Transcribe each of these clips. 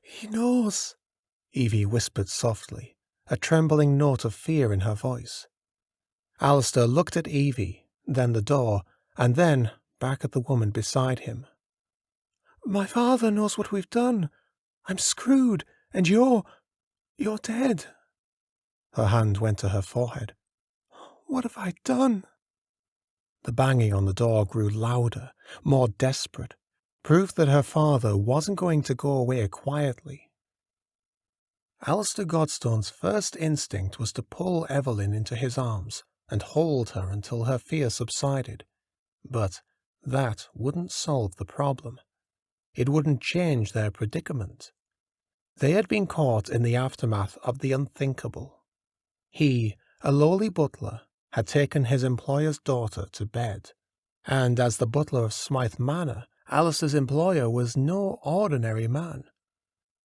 He knows, Evie whispered softly, a trembling note of fear in her voice. Alistair looked at Evie, then the door, and then back at the woman beside him. My father knows what we've done. I'm screwed, and you're dead. Her hand went to her forehead. What have I done? The banging on the door grew louder, more desperate, proof that her father wasn't going to go away quietly. Alistair Godstone's first instinct was to pull Evelyn into his arms and hold her until her fear subsided, but that wouldn't solve the problem. It wouldn't change their predicament. They had been caught in the aftermath of the unthinkable. He, a lowly butler, had taken his employer's daughter to bed, and as the butler of Smythe Manor, Alistair's employer was no ordinary man.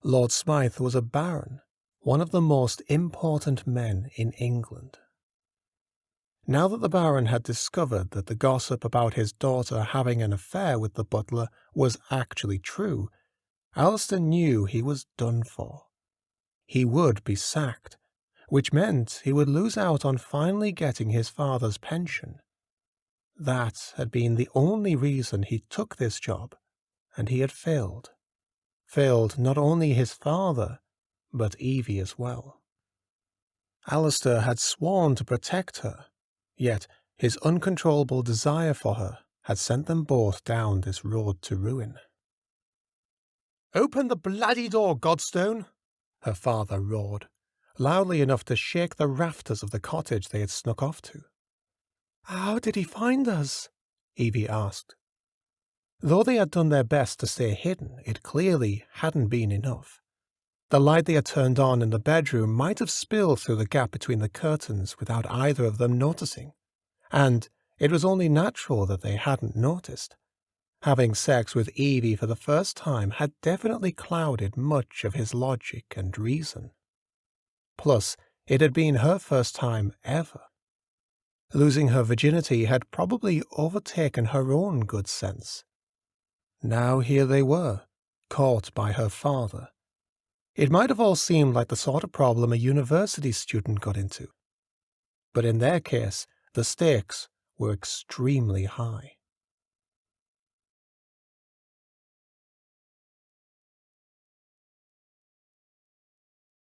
Lord Smythe was a baron, one of the most important men in England. Now that the baron had discovered that the gossip about his daughter having an affair with the butler was actually true, Alistair knew he was done for. He would be sacked, which meant he would lose out on finally getting his father's pension. That had been the only reason he took this job, and he had failed. Failed not only his father, but Evie as well. Alistair had sworn to protect her, yet his uncontrollable desire for her had sent them both down this road to ruin. "Open the bloody door, Godstone!" her father roared, loudly enough to shake the rafters of the cottage they had snuck off to. "How did he find us?" Evie asked. Though they had done their best to stay hidden, it clearly hadn't been enough. The light they had turned on in the bedroom might have spilled through the gap between the curtains without either of them noticing, and it was only natural that they hadn't noticed. Having sex with Evie for the first time had definitely clouded much of his logic and reason. Plus, it had been her first time ever. Losing her virginity had probably overtaken her own good sense. Now here they were, caught by her father. It might have all seemed like the sort of problem a university student got into. But in their case, the stakes were extremely high.